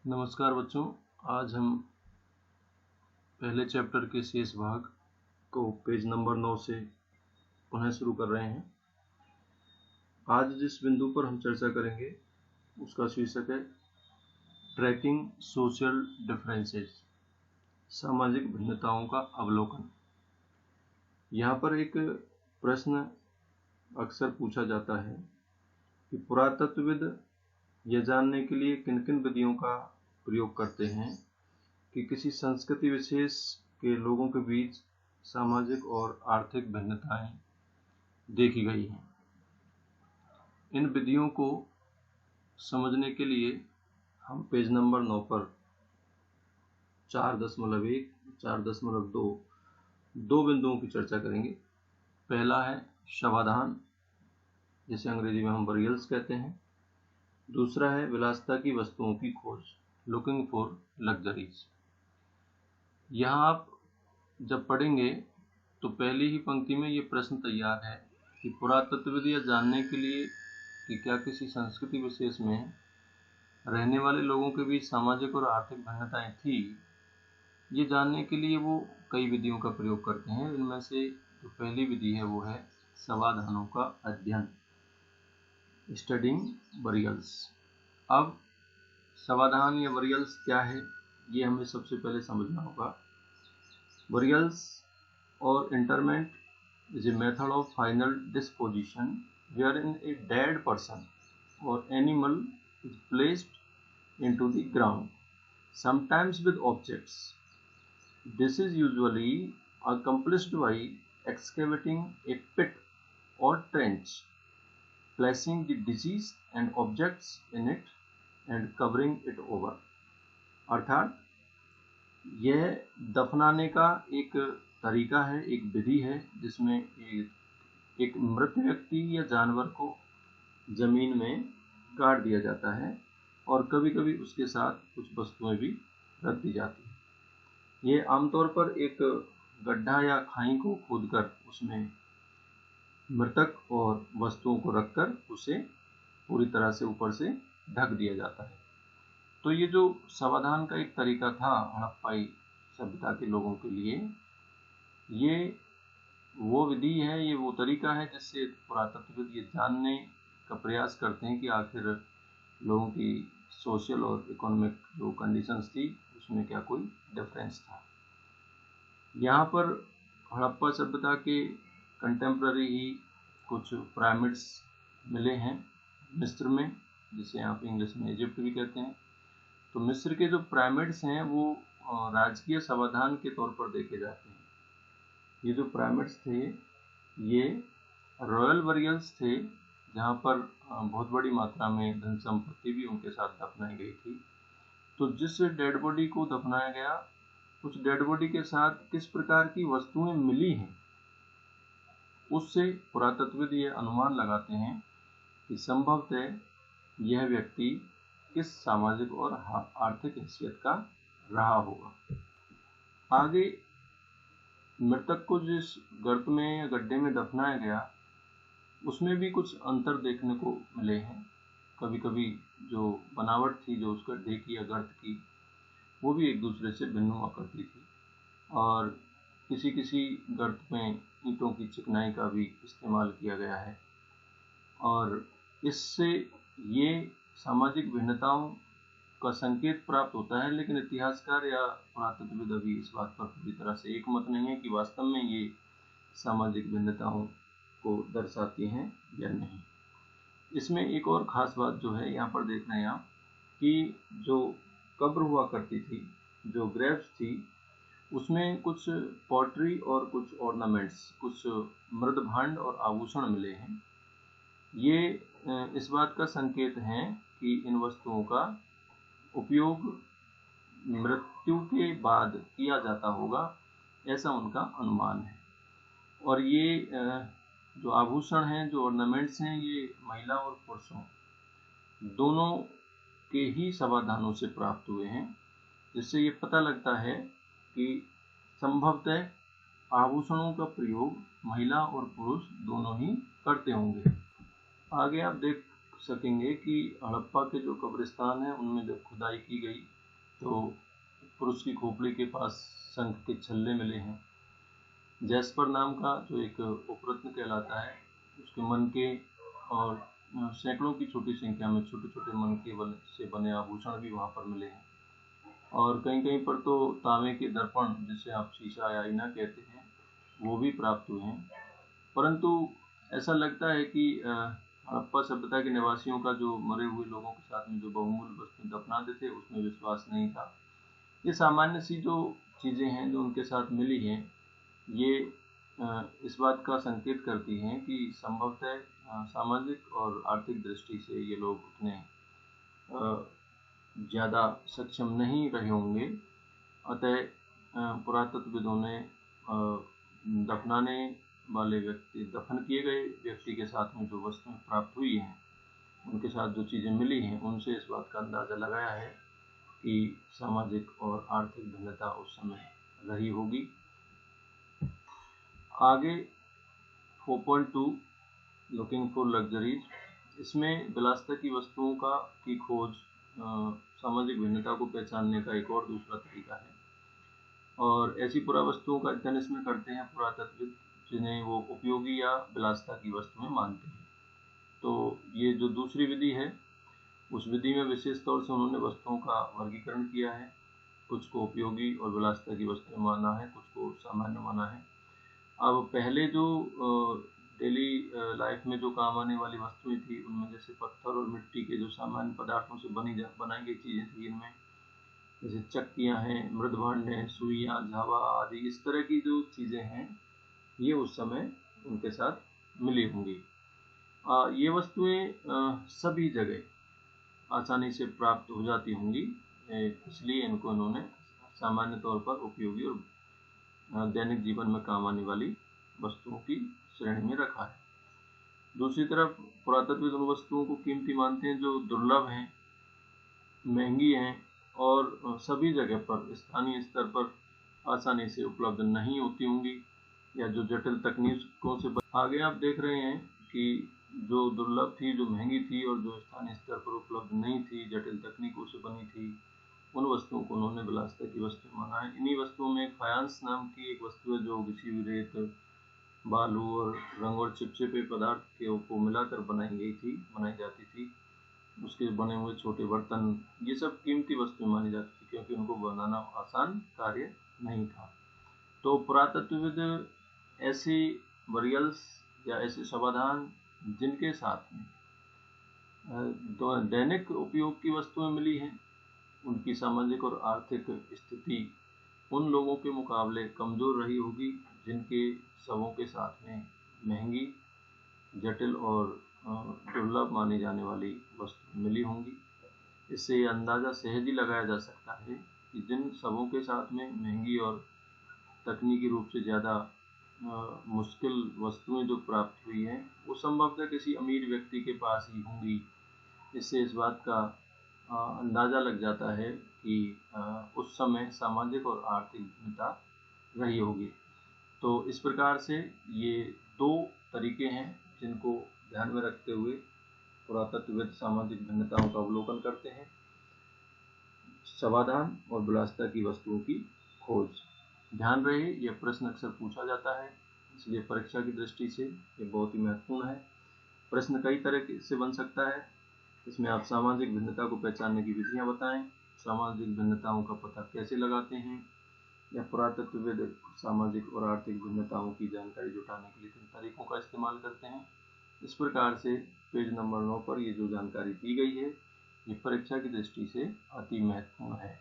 नमस्कार बच्चों, आज हम पहले चैप्टर के शेष भाग को पेज नंबर 9 से पुनः शुरू कर रहे हैं। आज जिस बिंदु पर हम चर्चा करेंगे उसका शीर्षक है ट्रैकिंग सोशल डिफरेंसेस, सामाजिक भिन्नताओं का अवलोकन। यहाँ पर एक प्रश्न अक्सर पूछा जाता है कि पुरातत्वविद यह जानने के लिए किन किन विधियों का प्रयोग करते हैं कि किसी संस्कृति विशेष के लोगों के बीच सामाजिक और आर्थिक भिन्नताएं देखी गई हैं। इन विधियों को समझने के लिए हम पेज नंबर 9 पर 4.1, 4.2 दो बिंदुओं की चर्चा करेंगे। पहला है शवाधान, जिसे अंग्रेजी में हम बरियल्स कहते हैं। दूसरा है विलासिता की वस्तुओं की खोज, लुकिंग फॉर लग्जरीज। यहाँ आप जब पढ़ेंगे तो पहली ही पंक्ति में ये प्रश्न तैयार है कि पुरातत्वविद यह जानने के लिए कि क्या किसी संस्कृति विशेष में रहने वाले लोगों के बीच सामाजिक और आर्थिक भिन्नताएं थी, ये जानने के लिए वो कई विधियों का प्रयोग करते हैं। इनमें से जो पहली विधि है वो है समाधानों का अध्ययन, स्टडिंग बरियल्स। अब समाधान या बरियल्स क्या है, ये हमें सबसे पहले समझना होगा। बरियल्स और entertainment is a method of final disposition wherein a dead person or animal is placed into the ground, sometimes with objects. This is usually accomplished by excavating a pit or trench, placing the deceased and objects in it and covering it over. अर्थात यह दफनाने का एक तरीका है, एक विधि है जिसमें एक मृत व्यक्ति या जानवर को जमीन में गाड़ दिया जाता है और कभी कभी उसके साथ कुछ वस्तुएं भी रख दी जाती हैं। ये आमतौर पर एक गड्ढा या खाई को खोदकर उसमें मृतक और वस्तुओं को रखकर उसे पूरी तरह से ऊपर से ढक दिया जाता है। तो ये जो समाधान का एक तरीका था हड़प्पाई सभ्यता के लोगों के लिए, ये वो विधि है, ये वो तरीका है जिससे पुरातत्वविद ये जानने का प्रयास करते हैं कि आखिर लोगों की सोशल और इकोनॉमिक जो कंडीशंस थी उसमें क्या कोई डिफरेंस था। यहाँ पर हड़प्पा सभ्यता के कंटेम्प्ररी ही कुछ पिरामिड्स मिले हैं मिस्र में, जिसे आप इंग्लिश में इजिप्ट भी कहते हैं। तो मिस्र के जो पिरामिड्स हैं वो राजकीय समाधान के तौर पर देखे जाते हैं। ये जो पिरामिड्स थे ये रॉयल बरियल्स थे, जहाँ पर बहुत बड़ी मात्रा में धन संपत्ति भी उनके साथ दफनाई गई थी। तो जिस डेड बॉडी को दफनाया गया उस डेड बॉडी के साथ किस प्रकार की वस्तुएं मिली हैं, उससे पुरातत्वविद ये अनुमान लगाते हैं कि संभवतः यह व्यक्ति किस सामाजिक और आर्थिक हैसियत का रहा होगा। आगे मृतक को जिस गर्त में या गड्ढे में दफनाया गया उसमें भी कुछ अंतर देखने को मिले हैं। कभी कभी जो बनावट थी जो उस गड्ढे की या गर्त की, वो भी एक दूसरे से भिन्न हुआ करती थी और किसी किसी गर्त में ईंटों की चिकनाई का भी इस्तेमाल किया गया है और इससे ये सामाजिक भिन्नताओं का संकेत प्राप्त होता है। लेकिन इतिहासकार या पुरातत्वविद अभी इस बात पर पूरी तरह से एकमत नहीं है कि वास्तव में ये सामाजिक भिन्नताओं को दर्शाती हैं या नहीं। इसमें एक और ख़ास बात जो है यहाँ पर देख रहे हैं आप कि जो कब्र हुआ करती थी, जो ग्रेव्स थी, उसमें कुछ पॉटरी और कुछ ऑर्नामेंट्स, कुछ मृदभांड और आभूषण मिले हैं। ये इस बात का संकेत है कि इन वस्तुओं का उपयोग मृत्यु के बाद किया जाता होगा, ऐसा उनका अनुमान है। और ये जो आभूषण हैं, जो ऑर्नामेंट्स हैं, ये महिला और पुरुषों दोनों के ही समाधानों से प्राप्त हुए हैं, जिससे ये पता लगता है कि संभवतः आभूषणों का प्रयोग महिला और पुरुष दोनों ही करते होंगे। आगे आप देख सकेंगे कि हड़प्पा के जो कब्रिस्तान है उनमें जब खुदाई की गई तो पुरुष की खोपड़ी के पास शंख के छल्ले मिले हैं। जैस्पर नाम का जो एक उपरत्न कहलाता है, उसके मन के और सैकड़ों की छोटी संख्या में छोटे छोटे मन के से बने आभूषण भी वहाँ पर मिले हैं। और कहीं कहीं पर तो तांबे के दर्पण, जिसे आप शीशा या आईना कहते हैं, वो भी प्राप्त हुए हैं। परंतु ऐसा लगता है कि हड़प्पा सभ्यता के निवासियों का जो मरे हुए लोगों के साथ में जो बहुमूल्य वस्तु दफनाते थे, उसमें विश्वास नहीं था। ये सामान्य सी जो चीज़ें हैं जो उनके साथ मिली हैं, ये इस बात का संकेत करती हैं कि संभवतः सामाजिक और आर्थिक दृष्टि से ये लोग उतने ज़्यादा सक्षम नहीं रहे होंगे। अतः पुरातत्वविदों ने दफनाने वाले व्यक्ति, दफन किए गए व्यक्ति के साथ में जो वस्तुएं प्राप्त हुई हैं, उनके साथ जो चीज़ें मिली हैं, उनसे इस बात का अंदाज़ा लगाया है कि सामाजिक और आर्थिक भिन्नता उस समय रही होगी। आगे 4.2 लुकिंग फॉर लग्जरीज। इसमें विलासिता की वस्तुओं की खोज सामाजिक भिन्नता को पहचानने का एक और दूसरा तरीका है। और ऐसी पुरावस्तुओं का अध्ययन इसमें करते हैं पुरातत्वविद, जिन्हें वो उपयोगी या विलासिता की वस्तुएं मानते हैं। तो ये जो दूसरी विधि है, उस विधि में विशेष तौर से उन्होंने वस्तुओं का वर्गीकरण किया है। कुछ को उपयोगी और विलासिता की वस्तुएं माना है, कुछ को सामान्य माना है। अब पहले जो डेली लाइफ में जो काम आने वाली वस्तुएं थी, उनमें जैसे पत्थर और मिट्टी के जो सामान्य पदार्थों से बनाई गई चीज़ें थी, इनमें जैसे चक्कियाँ हैं, मृदभांड हैं, सुइयाँ, झावा आदि, इस तरह की जो चीज़ें हैं, ये उस समय उनके साथ मिली होंगी। ये वस्तुएं सभी जगह आसानी से प्राप्त हो जाती होंगी, इसलिए इनको इन्होंने सामान्य तौर पर उपयोगी और दैनिक जीवन में काम आने वाली वस्तुओं की श्रेणी में रखा है। दूसरी तरफ पुरातत्वविद उन वस्तुओं को कीमती मानते हैं जो दुर्लभ हैं, महंगी हैं और सभी जगह पर स्थानीय स्तर पर आसानी से उपलब्ध नहीं होती होंगी, या जो जटिल तकनीकों से आगे आप देख रहे हैं कि जो दुर्लभ थी, जो महंगी थी और जो स्थानीय स्तर पर उपलब्ध नहीं थी, जटिल तकनीकों से बनी थी, उन वस्तुओं को उन्होंने विलासिता की वस्तु माना है। इन्हीं वस्तुओं में फायांस नाम की एक वस्तु है, जो घिसी हुई रेत, बालू और रंग और चिपचिपे पदार्थ को मिलाकर बनाई जाती थी। उसके बने हुए छोटे बर्तन, ये सब कीमती वस्तुएं मानी जाती थी, क्योंकि उनको बनाना आसान कार्य नहीं था। तो पुरातत्वविद ऐसे बरियल्स या ऐसे शवाधान जिनके साथ में दैनिक उपयोग की वस्तुएं मिली हैं, उनकी सामाजिक और आर्थिक स्थिति उन लोगों के मुकाबले कमज़ोर रही होगी जिनके शवों के साथ में महंगी, जटिल और दुर्लभ मानी जाने वाली वस्तु मिली होंगी। इससे यह अंदाज़ा सहज ही लगाया जा सकता है कि जिन शवों के साथ में महंगी और तकनीकी रूप से ज़्यादा मुश्किल वस्तुएं जो प्राप्त हुई हैं, वो संभवतः किसी अमीर व्यक्ति के पास ही होंगी। इससे इस बात का अंदाज़ा लग जाता है कि उस समय सामाजिक और आर्थिक भिन्नता रही होगी। तो इस प्रकार से ये दो तरीके हैं जिनको ध्यान में रखते हुए पुरातत्वविद सामाजिक भिन्नताओं का अवलोकन करते हैं। शवाधान और विलासिता की वस्तुओं की खोज। ध्यान रहे, यह प्रश्न अक्सर पूछा जाता है, इसलिए परीक्षा की दृष्टि से ये बहुत ही महत्वपूर्ण है। प्रश्न कई तरह से बन सकता है। इसमें आप सामाजिक भिन्नता को पहचानने की विधियां बताएं, सामाजिक भिन्नताओं का पता कैसे लगाते हैं, या पुरातत्वविद सामाजिक और आर्थिक भिन्नताओं की जानकारी जुटाने के लिए किन तरीकों का इस्तेमाल करते हैं। इस प्रकार से पेज नंबर 9 पर ये जो जानकारी दी गई है, ये परीक्षा की दृष्टि से अति महत्वपूर्ण है।